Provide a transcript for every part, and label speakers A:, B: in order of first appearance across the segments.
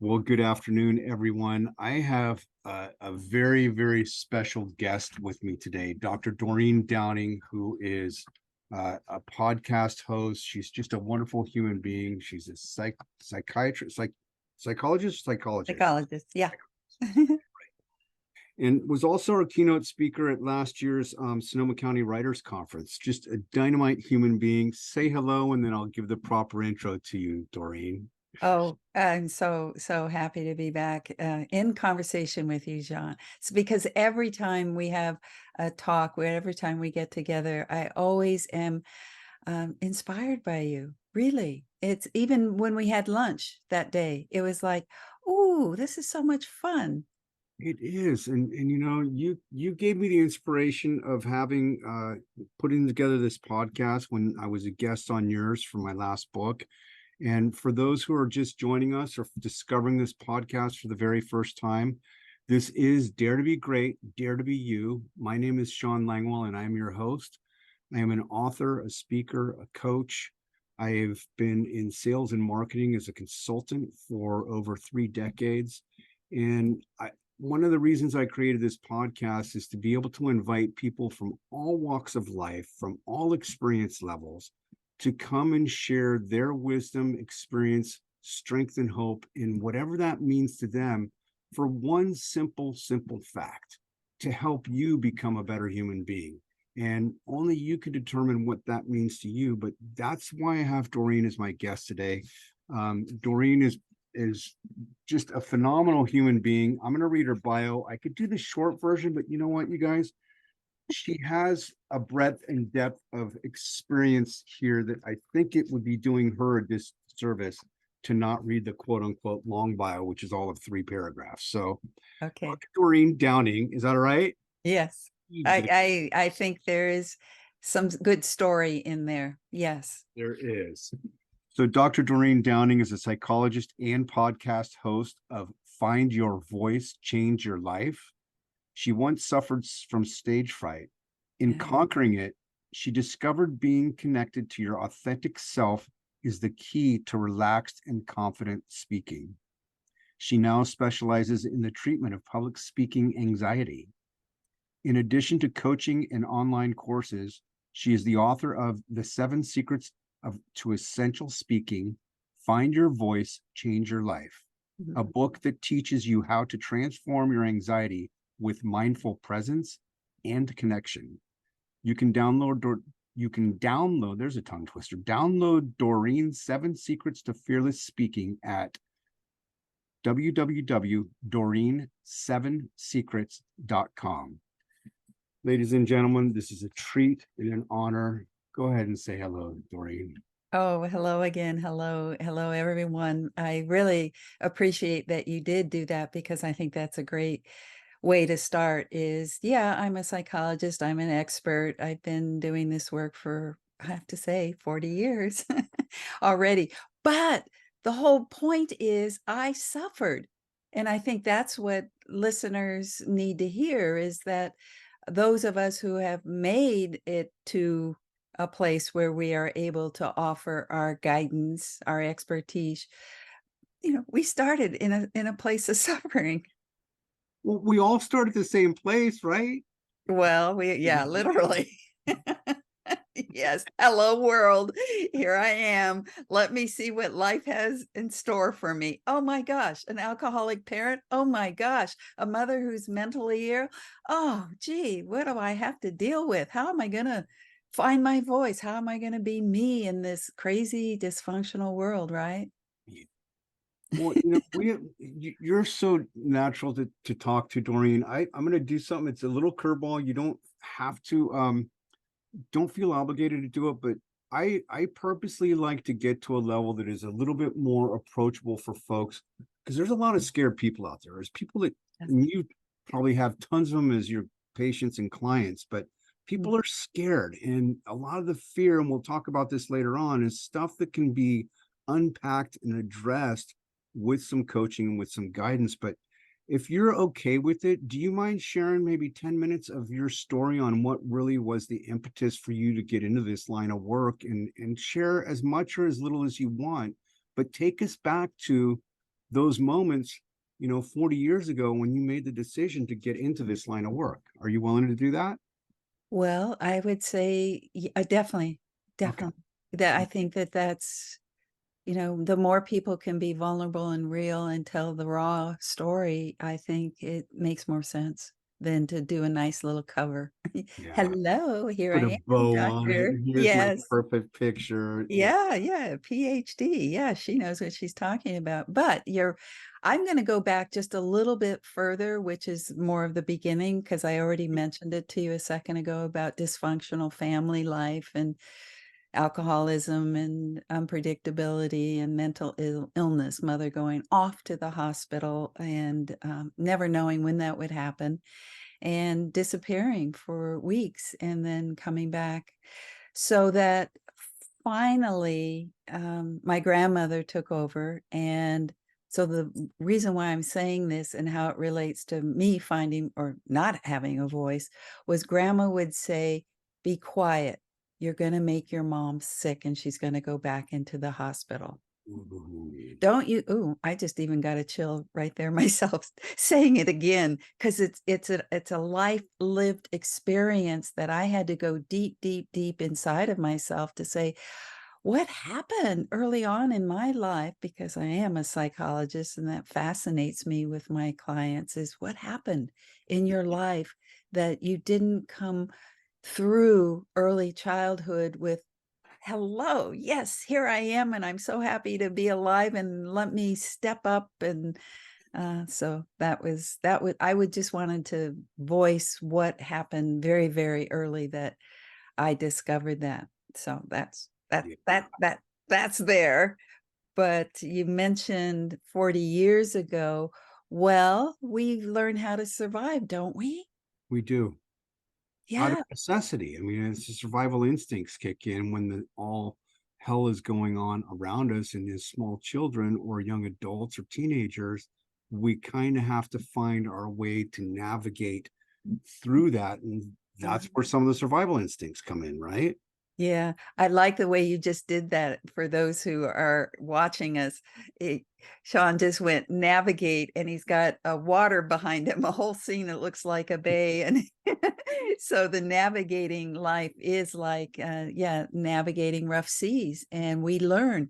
A: Well, good afternoon, everyone. I have a very, very special guest with me today, Dr. Doreen Downing, who is a podcast host. She's just a wonderful human being. She's a psychiatrist, psychologist,
B: Psychologist, yeah.
A: and was also a keynote speaker at last year's Sonoma County Writers Conference. Just a dynamite human being. Say hello, and then I'll give the proper intro to you, Doreen.
B: Oh, I'm so happy to be back in conversation with you, John. It's because every time we have a talk, every time we get together, I always am inspired by you. Really, it's even when we had lunch that day, it was like, "Ooh, this is so much fun."
A: It is, and you gave me the inspiration of having putting together this podcast when I was a guest on yours for my last book. And for those who are just joining us or discovering this podcast for the very first time, this is Dare to Be Great, Dare to Be You. My name is Shawn Langwell, and I am your host. I am an author, a speaker, a coach. I have been in sales and marketing as a consultant for over 3 decades. And one of the reasons I created this podcast is to be able to invite people from all walks of life, from all experience levels, to come and share their wisdom, experience, strength, and hope in whatever that means to them for one simple fact: to help you become a better human being. And only you can determine what that means to you. But that's why I have Doreen as my guest today. Doreen is just a phenomenal human being. I'm going to read her bio. I could do the short version, but you know what, you guys? She has a breadth and depth of experience here that I think it would be doing her a disservice to not read the quote unquote long bio, which is all of 3 paragraphs. So,
B: Okay.
A: Dr. Doreen Downing, is that all right?
B: Yes. I think there is some good story in there. Yes.
A: There is. So, Dr. Doreen Downing is a psychologist and podcast host of Find Your Voice, Change Your Life. She once suffered from stage fright. In conquering it, she discovered being connected to your authentic self is the key to relaxed and confident speaking. She now specializes in the treatment of public speaking anxiety. In addition to coaching and online courses, she is the author of The 7 Secrets to Essential Speaking, Find Your Voice, Change Your Life, a book that teaches you how to transform your anxiety with mindful presence and connection. You can download, there's a tongue twister, download Doreen's 7 Secrets to Fearless Speaking at www.doreen7secrets.com. Ladies and gentlemen, this is a treat and an honor. Go ahead and say hello, Doreen.
B: Oh, hello again. Hello, everyone. I really appreciate that you did do that because I think that's a great way to start is, yeah, I'm a psychologist. I'm an expert. I've been doing this work for, I have to say, 40 years already. But the whole point is I suffered. And I think that's what listeners need to hear is that those of us who have made it to a place where we are able to offer our guidance, our expertise, we started in a place of suffering.
A: Well, we all start at the same place, right?
B: Well, yeah, literally. Yes. Hello, world. Here I am. Let me see what life has in store for me. Oh my gosh, an alcoholic parent. Oh my gosh, a mother who's mentally ill. Oh, gee, what do I have to deal with? How am I going to find my voice? How am I going to be me in this crazy, dysfunctional world, right?
A: Well, you're so natural to talk to, Doreen. I'm going to do something. It's a little curveball. You don't have to, don't feel obligated to do it, but I purposely like to get to a level that is a little bit more approachable for folks because there's a lot of scared people out there. There's people that, and you probably have tons of them as your patients and clients, but people are scared. And a lot of the fear, and we'll talk about this later on, is stuff that can be unpacked and addressed with some coaching and with some guidance. But if you're okay with it, do you mind sharing maybe 10 minutes of your story on what really was the impetus for you to get into this line of work, and share as much or as little as you want, but take us back to those moments, 40 years ago when you made the decision to get into this line of work. Are you willing to do that?
B: Well, I would say, definitely,
A: Okay.
B: definitely. That I think that that's, the more people can be vulnerable and real and tell the raw story, I think it makes more sense than to do a nice little cover.
A: Yeah.
B: "Hello, here
A: Put
B: I
A: a
B: am,
A: bow on it.
B: doctor."
A: And here's my
B: Yes.
A: perfect picture. Yeah.
B: Yeah, yeah, PhD. Yeah, she knows what she's talking about. But I'm gonna go back just a little bit further, which is more of the beginning, because I already mentioned it to you a second ago about dysfunctional family life and alcoholism and unpredictability and mental illness, mother going off to the hospital and never knowing when that would happen and disappearing for weeks and then coming back. So that finally, my grandmother took over. And so the reason why I'm saying this and how it relates to me finding or not having a voice was grandma would say, "Be quiet. You're going to make your mom sick and she's going to go back into the hospital."
A: Ooh.
B: Don't you ooh, I just even got a chill right there myself saying it again because it's a life lived experience that I had to go deep, deep, deep inside of myself to say, "What happened early on in my life?" Because I am a psychologist, and that fascinates me with my clients, is what happened in your life that you didn't come through early childhood with, "Hello, yes, here I am, and I'm so happy to be alive, and let me step up," and, so that would I would just wanted to voice what happened very, very early that I discovered that. So
A: Yeah.
B: that's there. But you mentioned 40 years ago. Well, we learn how to survive, don't we?
A: We do. Out of
B: Yeah.
A: necessity. I mean, it's the survival instincts kick in when all hell is going on around us, and as small children or young adults or teenagers, we kind of have to find our way to navigate through that. And that's where some of the survival instincts come in, right?
B: Yeah, I like the way you just did that for those who are watching us. Sean just went navigate and he's got a water behind him, a whole scene that looks like a bay. And so the navigating life is like, yeah, navigating rough seas. And we learn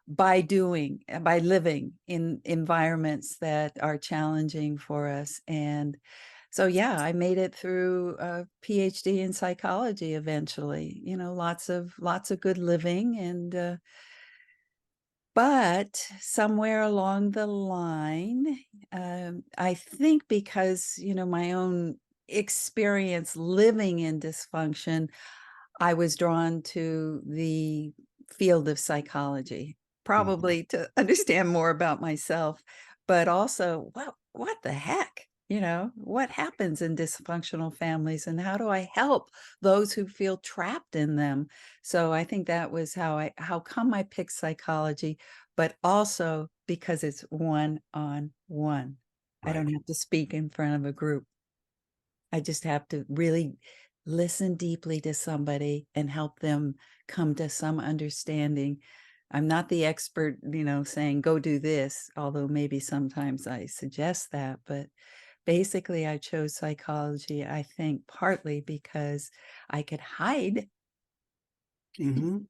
B: by doing, by living in environments that are challenging for us. And so, yeah, I made it through a PhD in psychology eventually, lots of good living and, but somewhere along the line, I think because, my own experience living in dysfunction, I was drawn to the field of psychology,
A: Mhm.
B: probably to understand more about myself, but also, what the heck? What happens in dysfunctional families and how do I help those who feel trapped in them? So I think that was how come I picked psychology, but also because it's one on one. I don't
A: Right.
B: have to speak in front of a group. I just have to really listen deeply to somebody and help them come to some understanding. I'm not the expert, saying, "Go do this," although maybe sometimes I suggest that, but basically, I chose psychology, I think, partly because I could hide.
A: Mhm.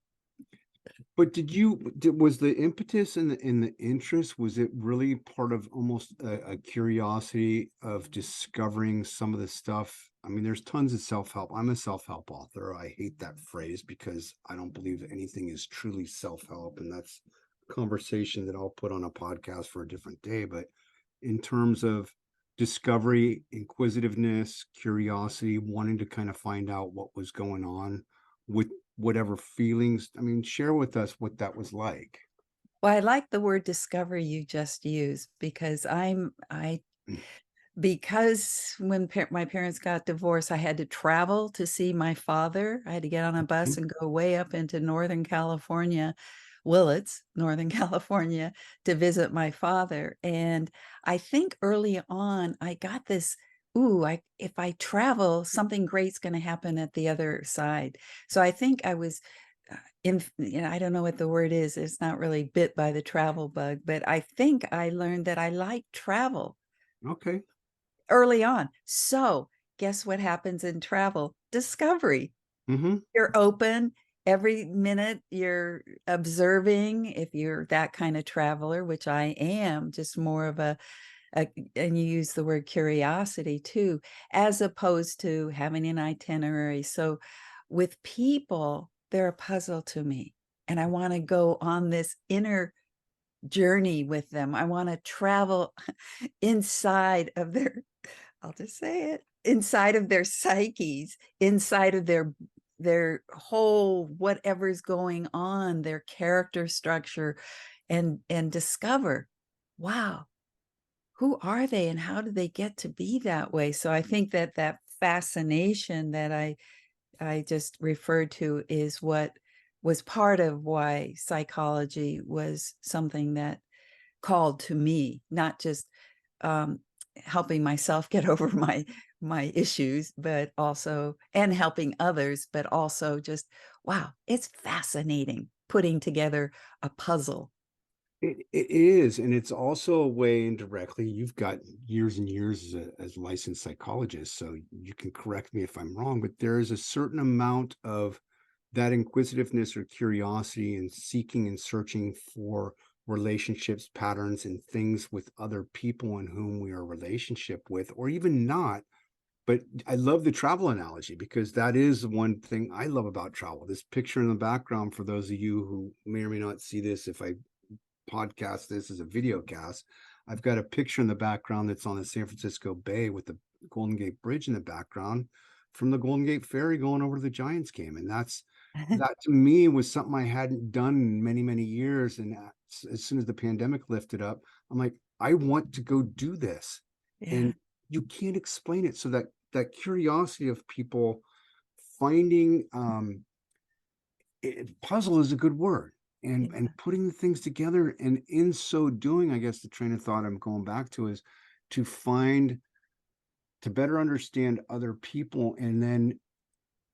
A: But was the impetus and the interest, was it really part of almost a curiosity of discovering some of the stuff? I mean, there's tons of self-help. I'm a self-help author. I hate that phrase because I don't believe anything is truly self-help, and that's a conversation that I'll put on a podcast for a different day. But in terms of discovery, inquisitiveness, curiosity, wanting to kind of find out what was going on with whatever feelings, I mean, share with us what that was like.
B: Well, I like the word discovery you just used because I
A: Mm.
B: because when my parents got divorced, I had to travel to see my father. I had to get on a bus
A: Mhm.
B: and go way up into Northern California, Willits, Northern California, to visit my father. And I think early on, I got this, ooh, if I travel, something great's going to happen at the other side. So I think I was I don't know what the word is. It's not really bit by the travel bug, but I think I learned that I like travel
A: Okay.
B: early on. So guess what happens in travel? Discovery.
A: Mm-hmm.
B: You're open every minute, you're observing if you're that kind of traveler, which I am, just more of a and you use the word curiosity too, as opposed to having an itinerary. So with people, they're a puzzle to me, and I wanna go on this inner journey with them. I wanna travel inside of their I'll just say it, inside of their psyches, inside of their whole whatever's going on, their character structure, and discover, wow, who are they and how do they get to be that way? So I think that that fascination that I just referred to is what was part of why psychology was something that called to me, not just um, helping myself get over my issues, but also and helping others, but also just wow, it's fascinating putting together a puzzle.
A: It is, and it's also a way indirectly. You've got years and years as a licensed psychologist, so you can correct me if I'm wrong, but there is a certain amount of that inquisitiveness or curiosity and seeking and searching for relationships, patterns, and things with other people in whom we are relationship with, or even not. But I love the travel analogy because that is one thing I love about travel. This picture in the background, for those of you who may or may not see this, if I podcast this as a video cast. I've got a picture in the background that's on the San Francisco Bay with the Golden Gate Bridge in the background from the Golden Gate Ferry going over to the Giants game. And that to me was something I hadn't done in many, many years. And as soon as the pandemic lifted up, I'm like, I want to go do this.
B: Yeah,
A: And you can't explain it. So that curiosity of people finding puzzle is a good word, and
B: yeah,
A: putting the things together, and in so doing, I guess the train of thought I'm going back to is to find to better understand other people, and then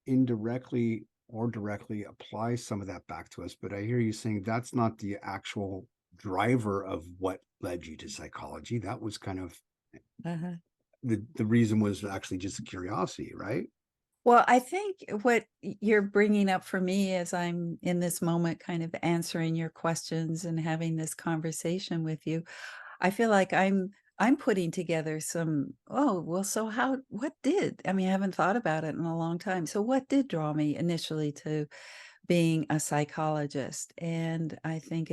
A: indirectly or directly apply some of that back to us. But I hear you saying that's not the actual driver of what led you to psychology. That was kind of
B: uh-huh.
A: the reason was actually just a curiosity, right?
B: Well, I think what you're bringing up for me as I'm in this moment kind of answering your questions and having this conversation with you, I feel like I'm putting together some, oh, well, so how what did? I mean, I haven't thought about it in a long time. So what did draw me initially to being a psychologist? And I think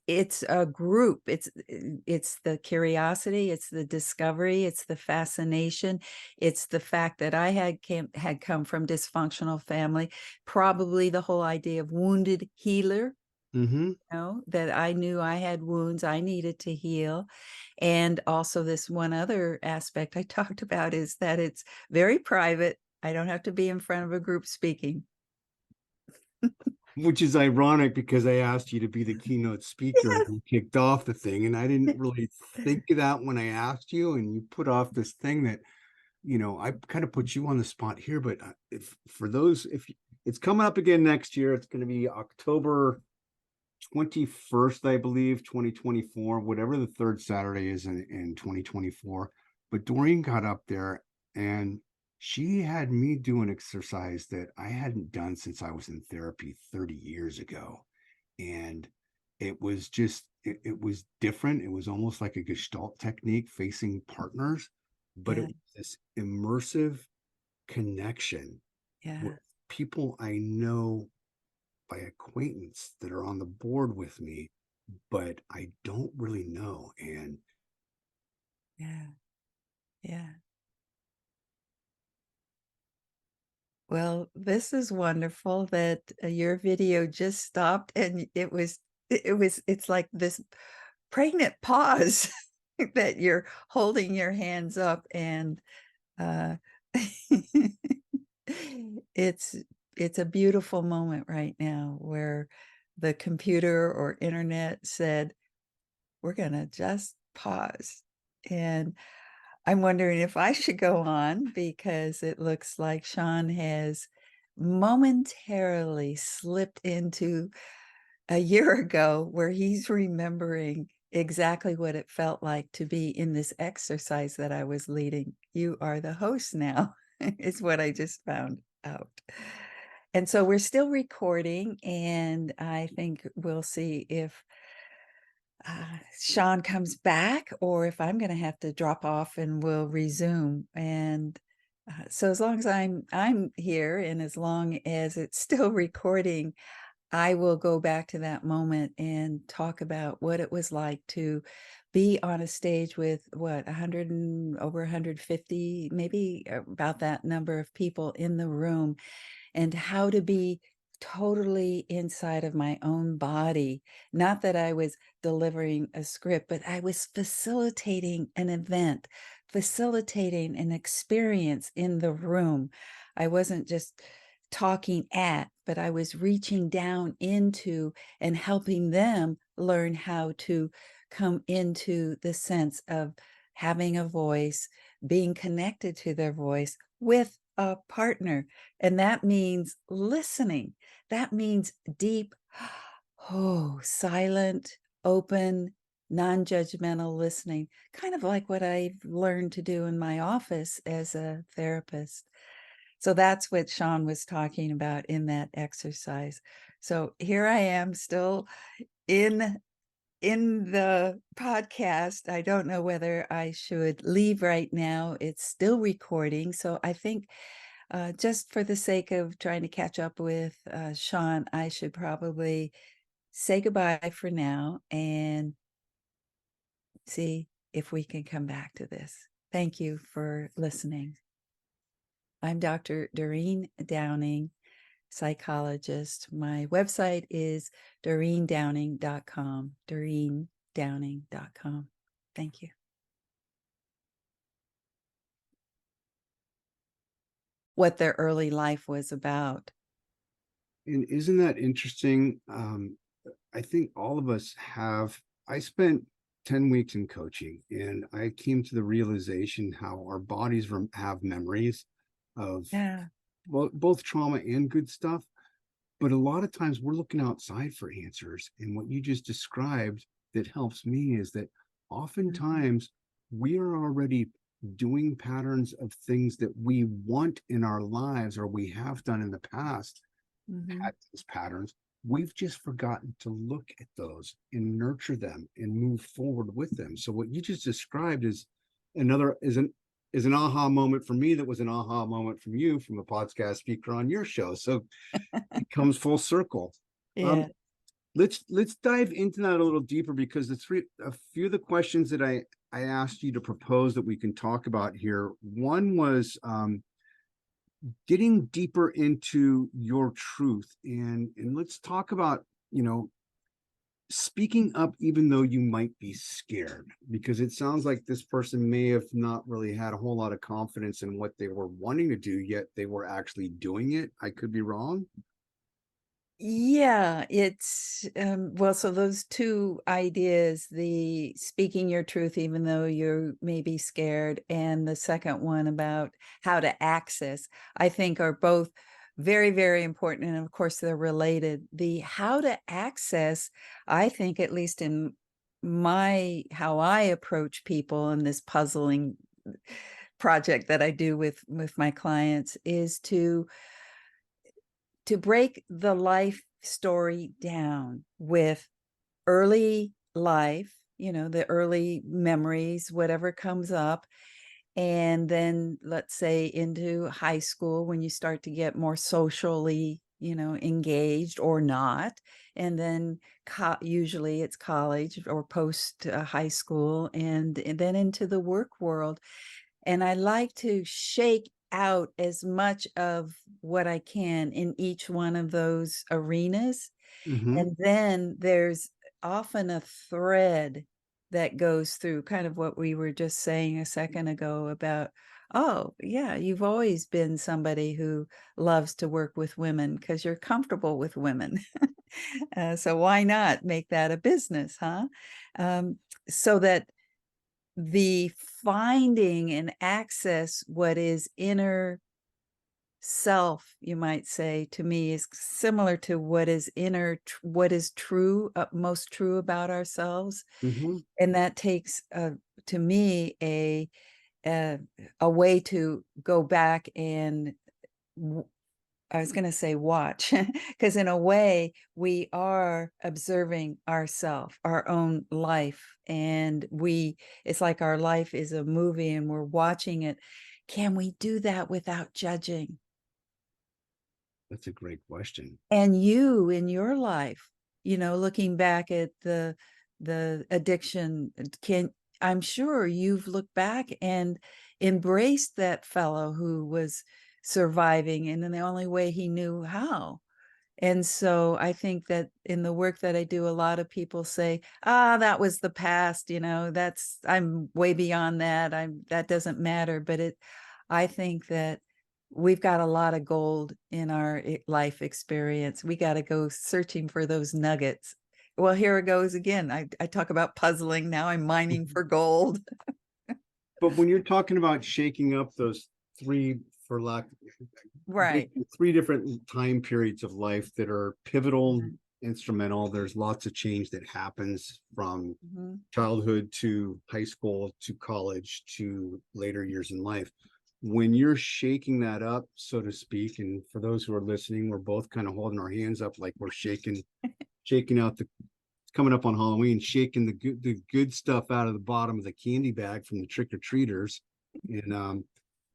B: it's a group. It's the curiosity, it's the discovery, it's the fascination, it's the fact that I had come from dysfunctional family, probably the whole idea of wounded healer,
A: Mm-hmm.
B: that I knew I had wounds I needed to heal. And also this one other aspect I talked about is that it's very private. I don't have to be in front of a group speaking.
A: Which is ironic because I asked you to be the keynote speaker and you kicked off the thing. And I didn't really think of that when I asked you, and you put off this thing that, I kind of put you on the spot here. But if for those, if it's coming up again next year, it's going to be October 21st, I believe, 2024, whatever the third Saturday is in 2024. But Doreen got up there and she had me do an exercise that I hadn't done since I was in therapy 30 years ago. And it was different. It was almost like a Gestalt technique facing partners, but it
B: Yeah,
A: was this immersive connection with
B: yeah,
A: people I know by acquaintance that are on the board with me, but I don't really know. And
B: yeah, yeah. Well, this is wonderful that your video just stopped and it's like this pregnant pause that you're holding your hands up and uh it's it's a beautiful moment right now where the computer or internet said, we're gonna just pause. And I'm wondering if I should go on because it looks like Shawn has momentarily slipped into a year ago where he's remembering exactly what it felt like to be in this exercise that I was leading. You are the host now, is what I just found out. And so we're still recording, and I think we'll see if Shawn comes back or if I'm going to have to drop off and we'll resume. And so as long as I'm here and as long as it's still recording, I will go back to that moment and talk about what it was like to be on a stage with what 100 and over 150, maybe about that number of people in the room, and how to be totally inside of my own body. Not that I was delivering a script, but I was facilitating an event, facilitating an experience in the room. I wasn't just talking at, but I was reaching down into and helping them learn how to come into the sense of having a voice, being connected to their voice with a partner. And that means listening. That means deep, oh, silent, open, non-judgmental listening, kind of like what I've learned to do in my office as a therapist. So that's what Shawn was talking about in that exercise. So here I am still in the podcast. I don't know whether I should leave right now. It's still recording. So I think just for the sake of trying to catch up with Shawn, I should probably say goodbye for now and see if we can come back to this. Thank you for listening. I'm Dr. Doreen Downing, psychologist. My website is DoreenDowning.com, DoreenDowning.com. Thank you. What their early life was about.
A: And isn't that interesting? I think all of us have. I spent 10 weeks in coaching, and I came to the realization how our bodies have memories of
B: Yeah.
A: both trauma and good stuff. But a lot of times we're looking outside for answers. And what you just described that helps me is that oftentimes we are already doing patterns of things that we want in our lives or we have done in the past,
B: Mm-hmm.
A: had those patterns. We've just forgotten to look at those and nurture them and move forward with them. So what you just described is another is an aha moment for me that was an aha moment from you from a podcast speaker on your show. So it comes full circle.
B: Yeah.
A: Um, let's dive into that a little deeper because a few of the questions that I asked you to propose that we can talk about here. One was getting deeper into your truth, and let's talk about speaking up even though you might be scared, because it sounds like this person may have not really had a whole lot of confidence in what they were wanting to do, yet they were actually doing it. I could be wrong.
B: Yeah, it's well, so those two ideas, the speaking your truth even though you may be scared, and the second one about how to access, I think are both very, very important. And of course, they're related. The how to access, I think, at least in my how I approach people in this puzzling project that I do with my clients, is to break the life story down with early life, the early memories, whatever comes up. And then let's say into high school when you start to get more socially, engaged or not. And then usually it's college or post high school and then into the work world. And I like to shake out as much of what I can in each one of those arenas.
A: Mm-hmm.
B: And then there's often a thread that goes through kind of what we were just saying a second ago about, oh, yeah, you've always been somebody who loves to work with women because you're comfortable with women. So why not make that a business, huh? So that the finding and access what is inner self, you might say, to me is similar to what is what is true, most true about ourselves.
A: Hmm.
B: And that takes, to me, a, a way to go back and I was gonna say watch, because in a way, we are observing ourself, our own life, and it's like our life is a movie and we're watching it. Can we do that without judging?
A: That's a great question.
B: And you in your life, looking back at the addiction, can I'm sure you've looked back and embraced that fellow who was surviving and in the only way he knew how. And so I think that in the work that I do, a lot of people say, "Ah, that was the past, I'm way beyond that. That doesn't matter." But I think that we've got a lot of gold in our life experience. We got to go searching for those nuggets. Well, here it goes again. I talk about puzzling. Now I'm mining for gold.
A: But when you're talking about shaking up those three, for lack,
B: Right.
A: three different time periods of life that are pivotal,
B: Mhm,
A: instrumental, there's lots of change that happens from
B: mhm.
A: childhood to high school to college to later years in life. When you're shaking that up, so to speak, and for those who are listening, we're both kind of holding our hands up like we're shaking out the coming up on Halloween, shaking the good stuff out of the bottom of the candy bag from the trick or treaters. And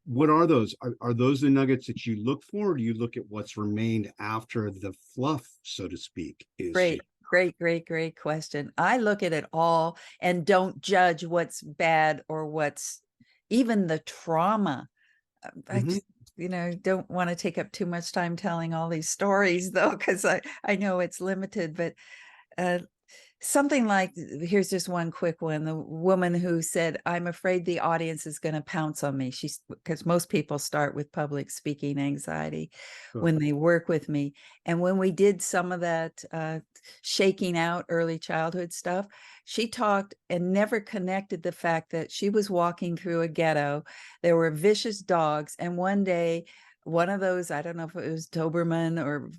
A: what are those? Are those the nuggets that you look for, or do you look at what's remained after the fluff, so to speak, is
B: Great,
A: shaken?
B: great, great, great question. I look at it all and don't judge what's bad or what's even the trauma. I
A: Mhm.
B: just, don't want to take up too much time telling all these stories though, because I know it's limited, but uh, something like here's just one quick one. The woman who said, "I'm afraid the audience is going to pounce on me." She's because most people start with public speaking anxiety
A: Sure.
B: when they work with me. And when we did some of that shaking out early childhood stuff, she talked and never connected the fact that she was walking through a ghetto. There were vicious dogs. And one day, one of those, I don't know if it was Doberman or,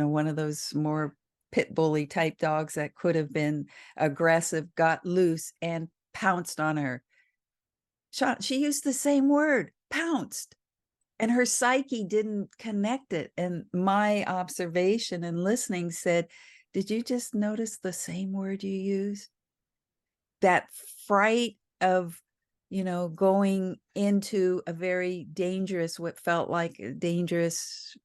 B: one of those more pit bully type dogs that could have been aggressive, got loose and pounced on her. She used the same word, pounced, and her psyche didn't connect it. And my observation and listening said, "Did you just notice the same word you use? That fright of, going into a very dangerous, what felt like a dangerous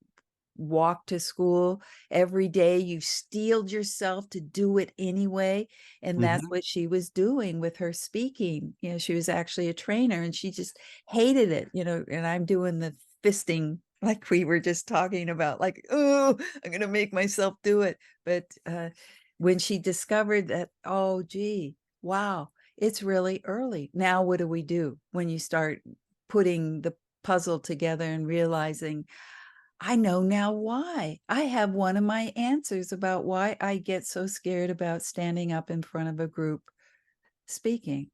B: walk to school every day. You steeled yourself to do it anyway. And that's
A: Mhm.
B: what she was doing with her speaking. She was actually a trainer and she just hated it, and I'm doing the fisting like we were just talking about, like, oh, I'm going to make myself do it. But when she discovered that, oh, gee, wow, it's really early. Now, what do we do when you start putting the puzzle together and realizing, I know now why. I have one of my answers about why I get so scared about standing up in front of a group speaking.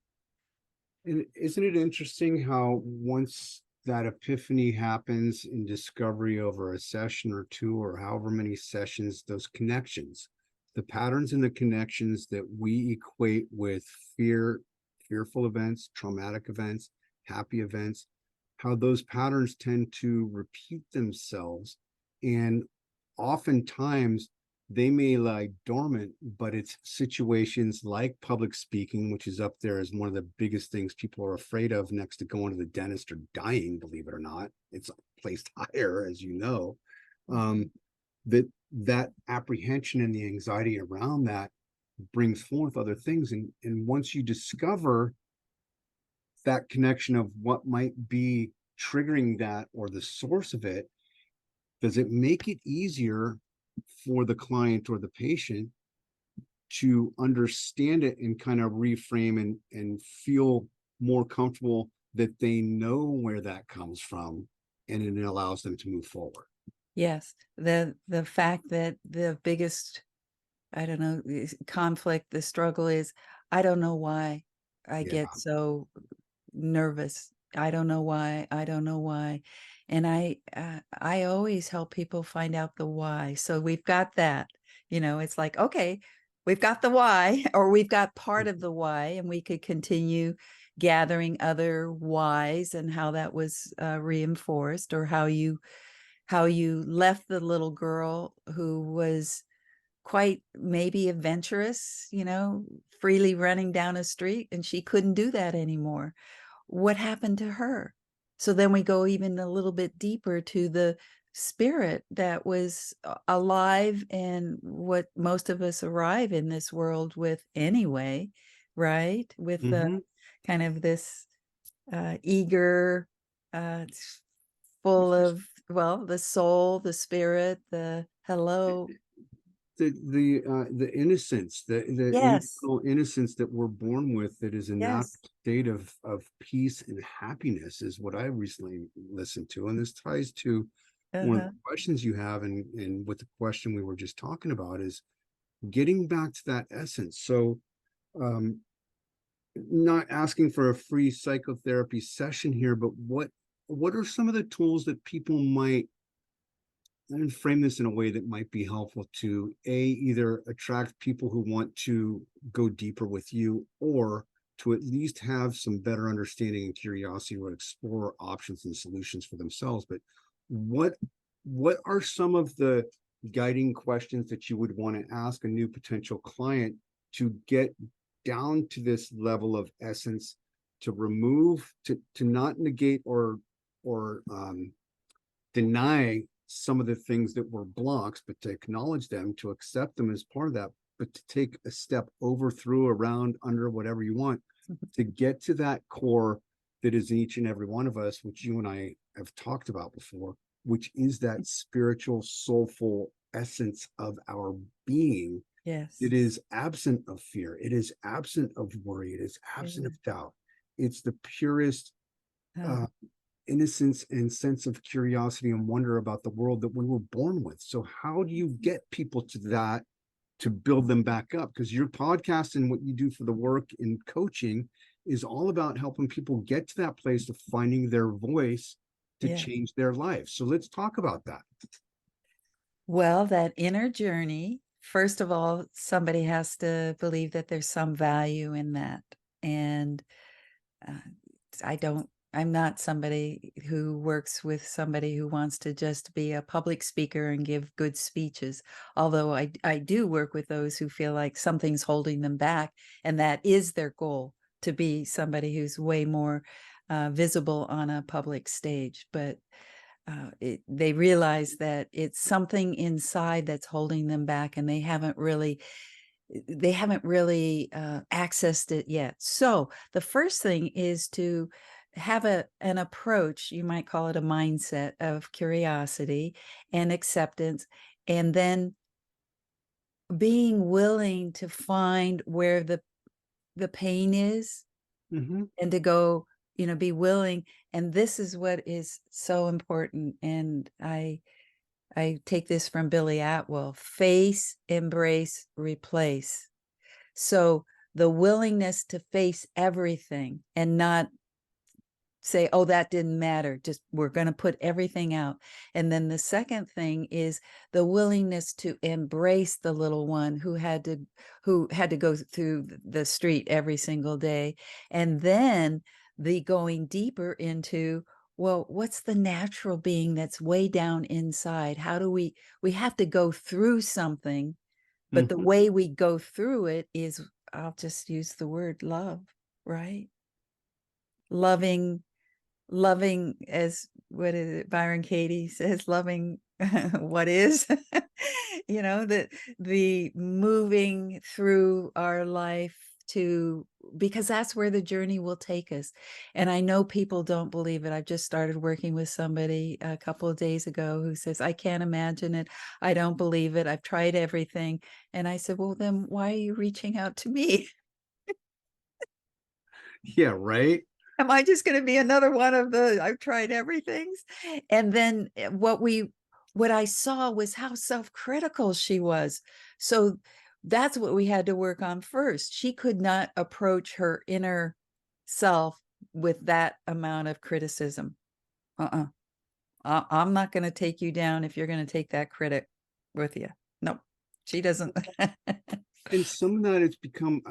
A: And isn't it interesting how once that epiphany happens in discovery over a session or two, or however many sessions, those connections, the patterns and the connections that we equate with fear, fearful events, traumatic events, happy events, how those patterns tend to repeat themselves. And oftentimes they may lie dormant, but it's situations like public speaking, which is up there as one of the biggest things people are afraid of next to going to the dentist or dying, believe it or not. It's placed higher, as you know.
B: Mhm.
A: Um, that apprehension and the anxiety around that brings forth other things. And once you discover that connection of what might be triggering that or the source of it, does it make it easier for the client or the patient to understand it and kind of reframe and feel more comfortable that they know where that comes from, and it allows them to move forward?
B: Yes, the fact that the biggest, I don't know, conflict, the struggle is, I don't know why I
A: Yeah.
B: get so nervous. I don't know why, I don't know why. And I always help people find out the why. So we've got that, it's like, okay, we've got the why, or we've got part of the why, and we could continue gathering other whys and how that was reinforced, or how you left the little girl who was quite maybe adventurous, freely running down a street, and she couldn't do that anymore. What happened to her? So then we go even a little bit deeper to the spirit that was alive, and what most of us arrive in this world with anyway, right? With
A: Mhm.
B: kind of this eager, full of, well, the soul, the spirit, the hello.
A: The innocence, the
B: Yes,
A: internal innocence that we're born with, that is a natural
B: yes.
A: state of peace and happiness, is what I recently listened to. And this ties to one of the
B: Uh-huh.
A: questions you have, and with the question we were just talking about, is getting back to that essence. So, um, not asking for a free psychotherapy session here, but what are some of the tools that people might, and frame this in a way that might be helpful to either attract people who want to go deeper with you, or to at least have some better understanding and curiosity, or explore options and solutions for themselves. But what what are some of the guiding questions that you would want to ask a new potential client to get down to this level of essence, to remove, to not negate or deny some of the things that were blocks, but to acknowledge them, to accept them as part of that, but to take a step over, through, around, under, whatever you want, to get to that core that is in each and every one of us, which you and I have talked about before, which is that spiritual, soulful essence of our being.
B: Yes.
A: It is absent of fear. It is absent of worry. It is absent
B: Yeah.
A: of doubt. It's the purest
B: Uh,
A: uh, innocence and sense of curiosity and wonder about the world that we were born with. So how do you get people to that, to build them back up? Because your podcast and what you do for the work in coaching is all about helping people get to that place of finding their voice to
B: yeah.
A: change their life. So let's talk about that.
B: Well, that inner journey, first of all, somebody has to believe that there's some value in that. And uh, I'm not somebody who works with somebody who wants to just be a public speaker and give good speeches. Although I do work with those who feel like something's holding them back, and that is their goal, to be somebody who's way more visible on a public stage. But they realize that it's something inside that's holding them back, and they haven't really accessed it yet. So the first thing is to have an approach, you might call it a mindset of curiosity and acceptance, and then being willing to find where the pain is,
A: Mm-hmm.
B: and to go, be willing. And this is what is so important. And I take this from Billy Atwell: face, embrace, replace. So the willingness to face everything and not say, oh, that didn't matter. Just, we're going to put everything out. And then the second thing is the willingness to embrace the little one who had to go through the street every single day. And then the going deeper into, well, what's the natural being that's way down inside? How do we have to go through something, but the
A: Mm-hmm.
B: way we go through it is, I'll just use the word love, right? Loving, as what is it, Byron Katie says, loving what is, that the moving through our life to, because that's where the journey will take us. And I know people don't believe it. I've just started working with somebody a couple of days ago who says, I can't imagine it. I don't believe it. I've tried everything. And I said, well, then why are you reaching out to me?
A: Yeah, right.
B: Am I just gonna be another one of the I've tried everything's? And then what I saw was how self-critical she was. So that's what we had to work on first. She could not approach her inner self with that amount of criticism. Uh-uh. I'm not going to take you down if you're going to take that critic with you. No, she doesn't.
A: And some of that, it's become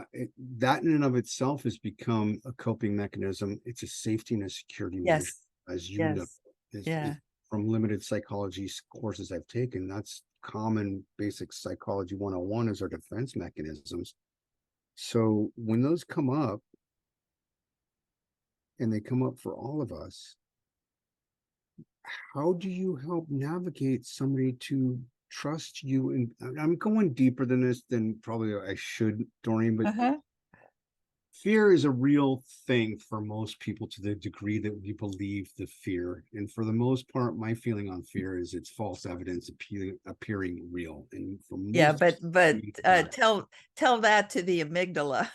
A: that in and of itself has become a coping mechanism. It's a safety and a security measure,
B: Yes.
A: as you know,
B: Yes. Yeah.
A: from limited psychology courses I've taken. That's common basic psychology 101 is our defense mechanisms. So when those come up, and they come up for all of us, how do you help navigate somebody to trust you? And I'm going deeper than this than probably I should, Doreen, but
B: Uh-huh.
A: fear is a real thing for most people to the degree that we believe the fear. And for the most part, my feeling on fear is it's false evidence appearing real. And for
B: Yeah,
A: most,
B: but tell that to the amygdala.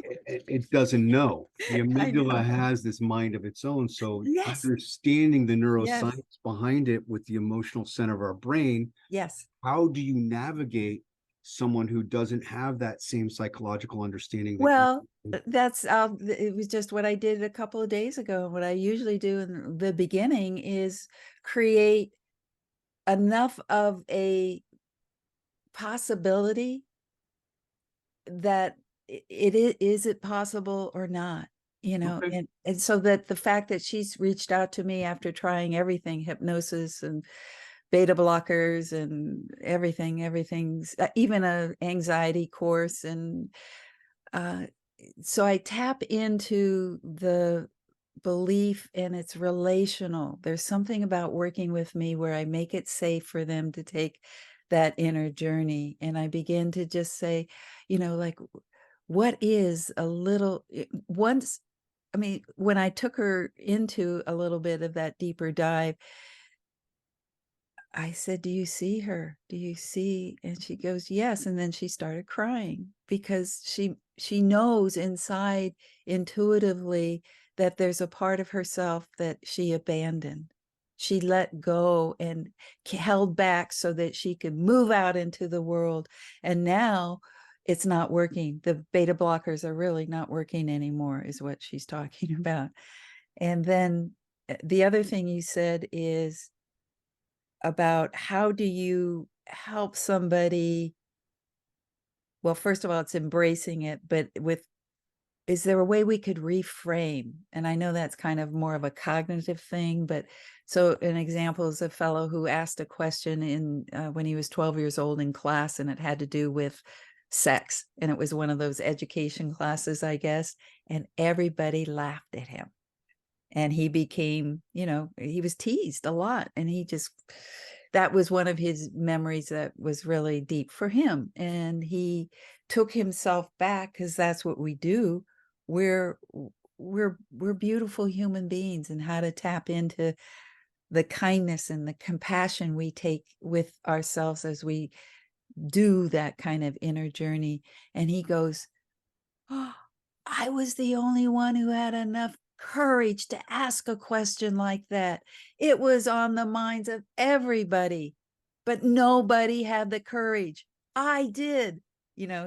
A: it doesn't know. The
B: I
A: amygdala
B: know.
A: has this mind of its own. So
B: Yes.
A: understanding the
B: Yes.
A: neuroscience behind it with the emotional center of our brain,
B: Yes.
A: how do you navigate someone who doesn't have that same psychological understanding that you
B: Well,
A: do?
B: that's it was just what I did a couple of days ago. What I usually do in the beginning is create enough of a possibility that is it possible or not,
A: Okay.
B: and so that the fact that she's reached out to me after trying everything, hypnosis and beta blockers and everything's even a anxiety course, and uh so I tap into the belief, and it's relational. There's something about working with me where I make it safe for them to take that inner journey. And I begin to just say, like, what is a little, once, I mean, when I took her into a little bit of that deeper dive, I said, "Do you see her? Do you see?" And she goes, "Yes." And then she started crying because she knows inside intuitively that there's a part of herself that she abandoned. She let go and held back so that she could move out into the world. And now it's not working. The beta blockers are really not working anymore, is what she's talking about. And then the other thing you said is about how do you help somebody. Well, first of all, it's embracing it, but is there a way we could reframe? And I know that's kind of more of a cognitive thing, but so an example is a fellow who asked a question in when he was 12 years old in class, and it had to do with sex, and it was one of those education classes, I guess, and everybody laughed at him, and he became, he was teased a lot, and that was one of his memories that was really deep for him. And he took himself back, because that's what we do. We're we're we're beautiful human beings, and how to tap into the kindness and the compassion we take with ourselves as we do that kind of inner journey. And he goes, "Oh, I was the only one who had enough courage to ask a question like that. It was on the minds of everybody, but nobody had the courage. I did."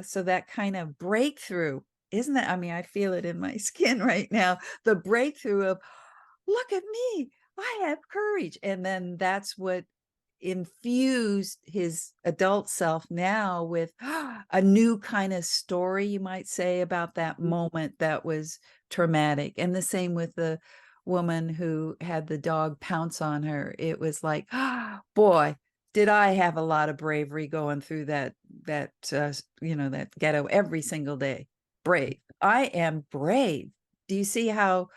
B: So that kind of breakthrough, isn't that? I mean, I feel it in my skin right now. The breakthrough of, look at me, I have courage. And then that's what infused his adult self now with a new kind of story, you might say, about that moment that was traumatic. And the same with the woman who had the dog pounce on her. It was like, boy, did I have a lot of bravery going through that ghetto every single day. Brave. I am brave. Do you see how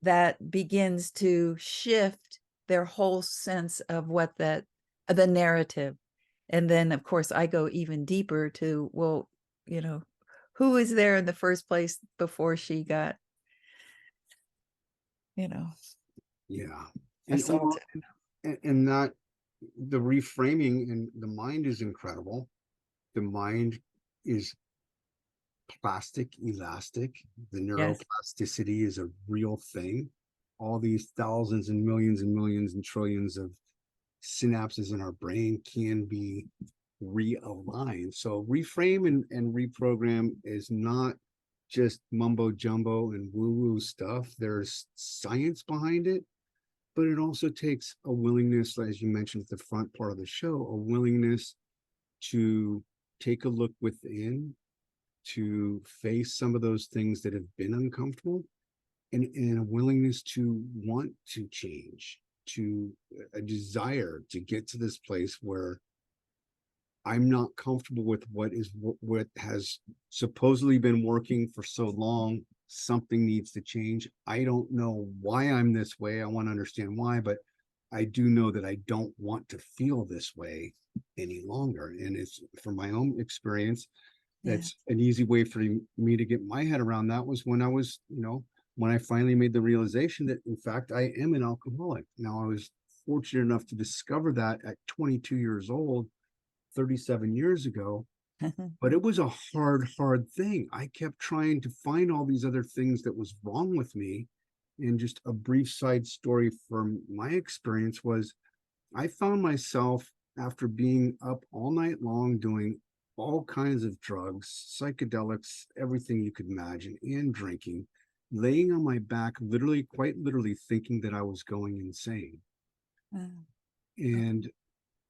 B: that begins to shift their whole sense of the narrative? And then, of course, I go even deeper to, well, you know, who is there in the first place before she got, you know,
A: Yeah. And
B: assaulted?
A: and that the reframing and the mind is incredible. The mind is plastic, elastic. The
B: Yes.
A: neuroplasticity is a real thing. All these thousands and millions and trillions of synapses in our brain can be realigned. So reframe and reprogram is not just mumbo jumbo and woo woo stuff. There's science behind it, but it also takes a willingness, as you mentioned at the front part of the show, a willingness to take a look within, to face some of those things that have been uncomfortable, and a willingness to want to change, to a desire to get to this place where I'm not comfortable with what has supposedly been working for so long. Something needs to change. I don't know why I'm this way. I want to understand why, but I do know that I don't want to feel this way any longer. And it's from my own experience,
B: Yeah.
A: that's an easy way for me to get my head around that was when I was, when I finally made the realization that in fact I am an alcoholic. Now I was fortunate enough to discover that at 22 years old, 37 years ago, but it was a hard thing. I kept trying to find all these other things that was wrong with me. And just a brief side story from my experience was I found myself after being up all night long doing all kinds of drugs, psychedelics, everything you could imagine, and drinking, laying on my back, literally, quite literally thinking that I was going insane.
B: Mm.
A: And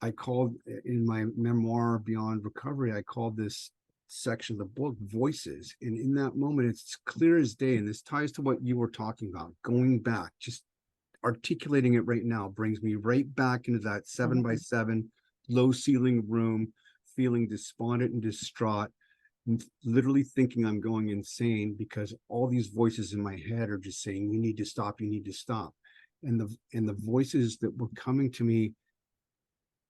A: I called in my memoir, Beyond Recovery, I called this section of the book Voices. And in that moment, it's clear as day. And this ties to what you were talking about, going back, just articulating it right now brings me right back into that 7x7 low ceiling room, feeling despondent and distraught, and literally thinking I'm going insane because all these voices in my head are just saying, you need to stop, you need to stop. And the voices that were coming to me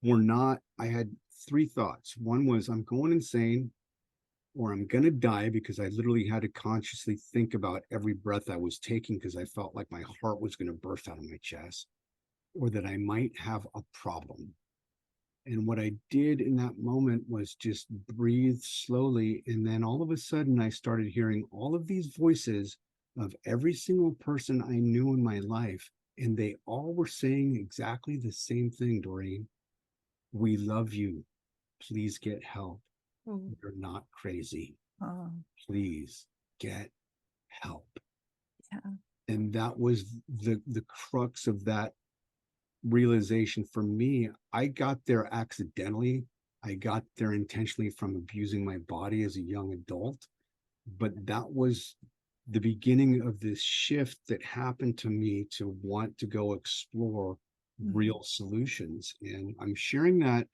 A: were not, I had three thoughts. One was, I'm going insane, or I'm going to die, because I literally had to consciously think about every breath I was taking because I felt like my heart was going to burst out of my chest, or that I might have a problem. And what I did in that moment was just breathe slowly. And then all of a sudden, I started hearing all of these voices of every single person I knew in my life. And they all were saying exactly the same thing, Doreen. We love you. Please get help.
B: Mm.
A: You're not crazy.
B: Oh,
A: Please get help.
B: yeah.
A: And that was the crux of that realization for me. I got there accidentally. I got there intentionally from abusing my body as a young adult, but that was the beginning of this shift that happened to me to want to go explore
B: Mm.
A: real solutions. And I'm sharing that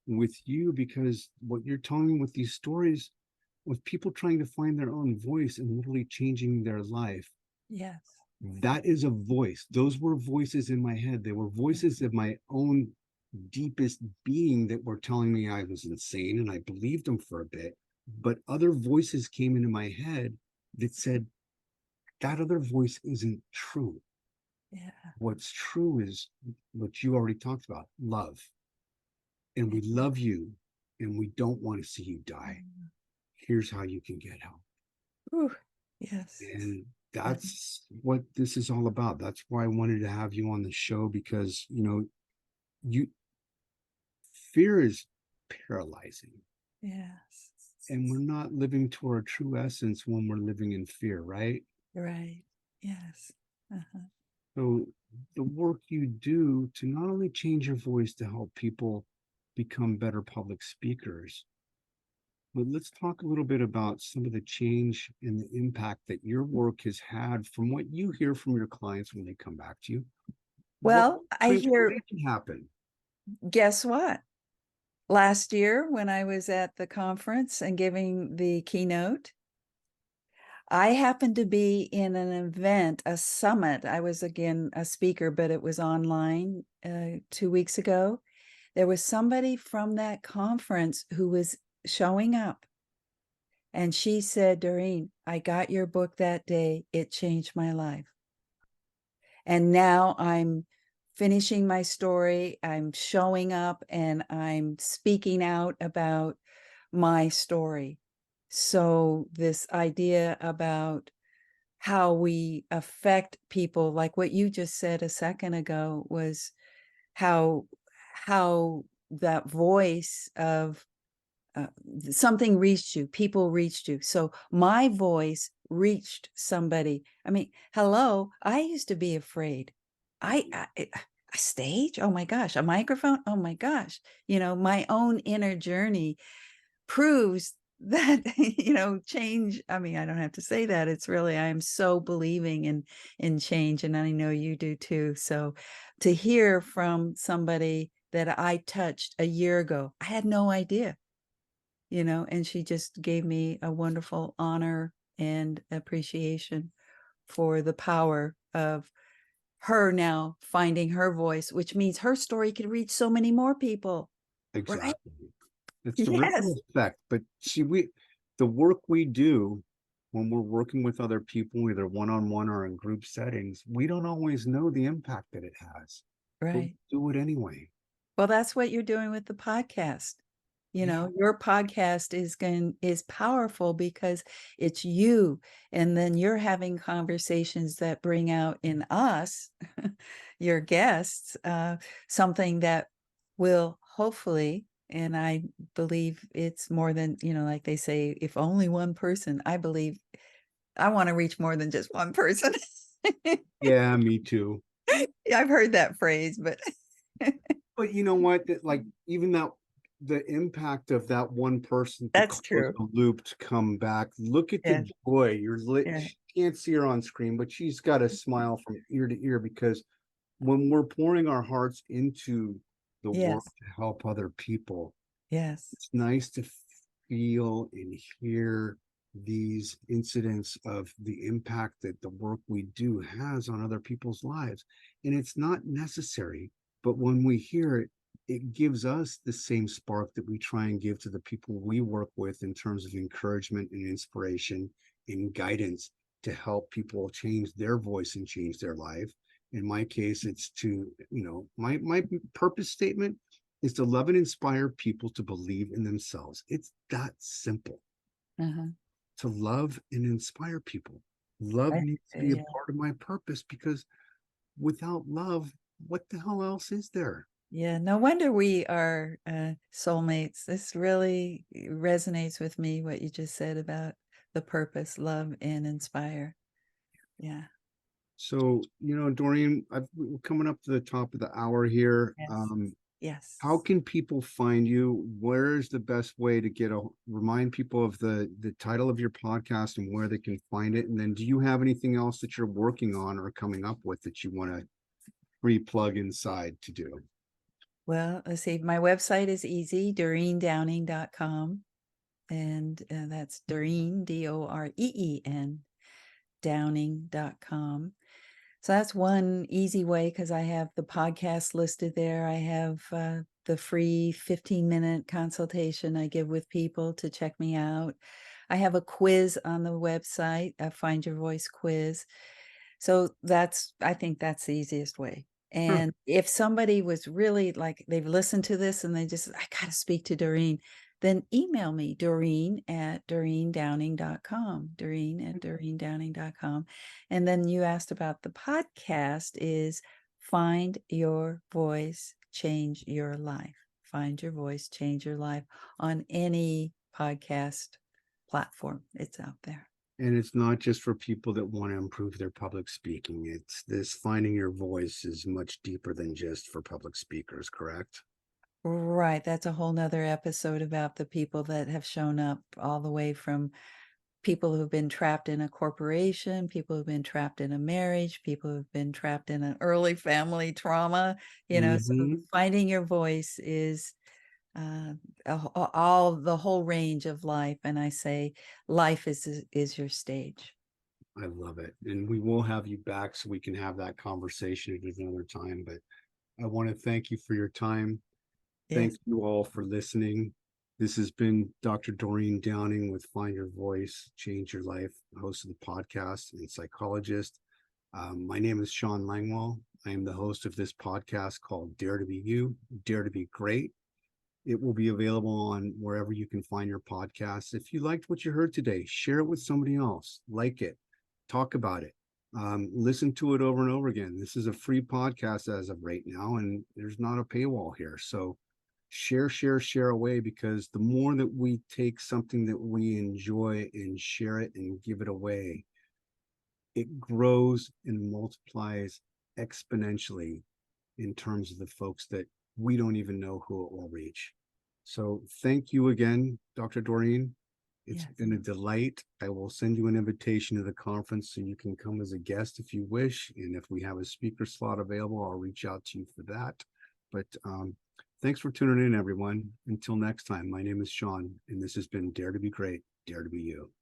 A: with you because what you're telling me with these stories, with people trying to find their own voice and literally changing their life,
B: Yes.
A: that is a voice. Those were voices in my head. They were voices of my own deepest being that were telling me I was insane, and I believed them for a bit. But other voices came into my head that said, that other voice isn't true.
B: Yeah.
A: What's true is what you already talked about, love. And we love you, and we don't want to see you die.
B: Mm.
A: Here's how you can get help.
B: Ooh, yes.
A: And that's what this is all about. That's why I wanted to have you on the show, because you fear is paralyzing,
B: Yes.
A: and we're not living to our true essence when we're living in fear, right?
B: Right. Yes. Uh-huh.
A: So the work you do to not only change your voice to help people become better public speakers, but let's talk a little bit about some of the change and the impact that your work has had from what you hear from your clients when they come back to you. What
B: Well, I hear,
A: transformation happened?
B: guess what? Last year, when I was at the conference and giving the keynote, I happened to be in an event, a summit. I was again a speaker, but it was online 2 weeks ago. There was somebody from that conference who was showing up. And she said, Doreen, I got your book that day. It changed my life. And now I'm finishing my story. I'm showing up and I'm speaking out about my story. So this idea about how we affect people, like what you just said a second ago, was how how that voice of something reached you, people reached you. So my voice reached somebody. I mean, hello, I used to be afraid. A stage? Oh my gosh, a microphone? Oh my gosh. My own inner journey proves that, change. I mean, I don't have to say that. It's really, I am so believing in change, and I know you do too. So to hear from somebody that I touched a year ago, I had no idea, and she just gave me a wonderful honor and appreciation for the power of her now finding her voice, which means her story could reach so many more people. Right?
A: Exactly. It's the
B: Yes.
A: ripple effect. But see, the work we do when we're working with other people, either one-on-one or in group settings, we don't always know the impact that it has, but we
B: Right.
A: do it anyway.
B: Well, that's what you're doing with the podcast.
A: Yeah,
B: Your podcast is powerful because it's you, and then you're having conversations that bring out in us, your guests, something that will hopefully, and I believe it's more than, like they say, if only one person. I believe I want to reach more than just one person.
A: yeah, me too.
B: Yeah, I've heard that phrase, but
A: But you know what? Like even that, the impact of that one person to
B: that's
A: close
B: true.
A: the loop to come back. Look at
B: Yeah,
A: the joy. You're lit.
B: yeah,
A: She can't see her on screen, but she's got a smile from ear to ear because when we're pouring our hearts into the work
B: yes,
A: to help other people,
B: yes.
A: it's nice to feel and hear these incidents of the impact that the work we do has on other people's lives. And it's not necessary, but when we hear it, it gives us the same spark that we try and give to the people we work with in terms of encouragement and inspiration and guidance to help people change their voice and change their life. In my case, it's to, my purpose statement is to love and inspire people to believe in themselves. It's that simple.
B: Uh-huh.
A: To love and inspire people. Love
B: Right.
A: needs to be a
B: Yeah.
A: part of my purpose because without love, what the hell else is there?
B: Yeah, no wonder we are soulmates. This really resonates with me, what you just said about the purpose, love, and inspire. Yeah.
A: So, Doreen, we're coming up to the top of the hour here.
B: Yes.
A: How
B: Yes.
A: can people find you? Where is the best way to remind people of the title of your podcast and where they can find it? And then do you have anything else that you're working on or coming up with that you want to free plug inside to do?
B: Well, let's see. My website is easy, DoreenDowning.com. And that's Doreen, Doreen, Downing.com. So that's one easy way because I have the podcast listed there. I have the free 15-minute consultation I give with people to check me out. I have a quiz on the website, a Find Your Voice quiz. So I think that's the easiest way.
A: Sure.
B: And if somebody was really like, they've listened to this and I got to speak to Doreen, then email me, Doreen@DoreenDowning.com, Doreen@DoreenDowning.com. And then you asked about the podcast is Find Your Voice, Change Your Life. Find Your Voice, Change Your Life on any podcast platform. It's out there.
A: And it's not just for people that want to improve their public speaking. It's this finding your voice is much deeper than just for public speakers, correct?
B: Right. That's a whole nother episode about the people that have shown up all the way from people who've been trapped in a corporation, people who've been trapped in a marriage, people who've been trapped in an early family trauma, so
A: Mm-hmm.
B: finding your voice is all the whole range of life. And I say life is your stage.
A: I love it. And we will have you back so we can have that conversation at another time. But I want to thank you for your time. Thank
B: Yes.
A: you all for listening. This has been Dr. Doreen Downing with Find Your Voice, Change Your Life, host of the podcast and psychologist. My name is Shawn Langwell. I am the host of this podcast called Dare to Be You, Dare to Be Great. It will be available on wherever you can find your podcasts. If you liked what you heard today, share it with somebody else, like it, talk about it, listen to it over and over again. This is a free podcast as of right now, and there's not a paywall here. So share away, because the more that we take something that we enjoy and share it and give it away, it grows and multiplies exponentially in terms of the folks that we don't even know who it will reach. So thank you again, Dr. Doreen. It's
B: Yes.
A: been a delight. I will send you an invitation to the conference so you can come as a guest if you wish. And if we have a speaker slot available, I'll reach out to you for that. But thanks for tuning in, everyone. Until next time, my name is Shawn, and this has been Dare to Be Great, Dare to Be You.